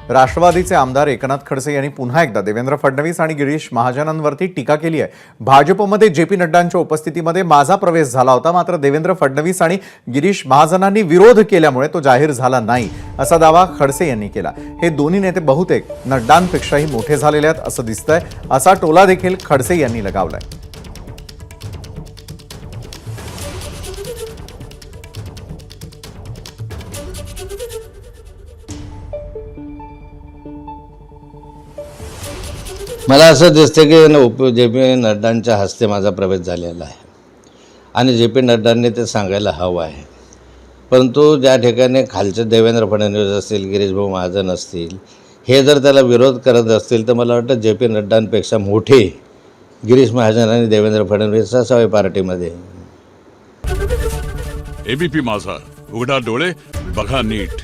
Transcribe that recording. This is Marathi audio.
राष्ट्रवादीचे आमदार एकनाथ खडसे यांनी पुन्हा एकदा देवेंद्र फडणवीस आणि गिरीश महाजनांवरती टीका केली आहे। भाजपमध्ये जे.पी. नड्डांच्या उपस्थितीमध्ये माझा प्रवेश झाला होता, मात्र देवेंद्र फडणवीस आणि गिरीश महाजनांनी विरोध केल्यामुळे तो जाहीर झाला नाही, असा दावा खडसे यांनी केला। हे दोन्ही नेते बहुतेक नड्डांपेक्षाही मोठे झालेले आहेत असं दिसतंय, असा टोला देखील खडसे यांनी लगावलाय। मला असं दिसतं की जे.पी. नड्डांच्या हस्ते माझा प्रवेश झालेला आहे आणि जे.पी. नड्डांनी ते सांगायला हवं आहे। परंतु ज्या ठिकाणी खालचे देवेंद्र फडणवीस असतील, गिरीश भाऊ महाजन असतील, हे जर त्याला विरोध करत असतील तर मला वाटतं जे.पी. नड्डांपेक्षा मोठे गिरीश महाजन आणि देवेंद्र फडणवीस असावे पार्टीमध्ये। एबीपी माझा, उघडा डोळे बघा नीट।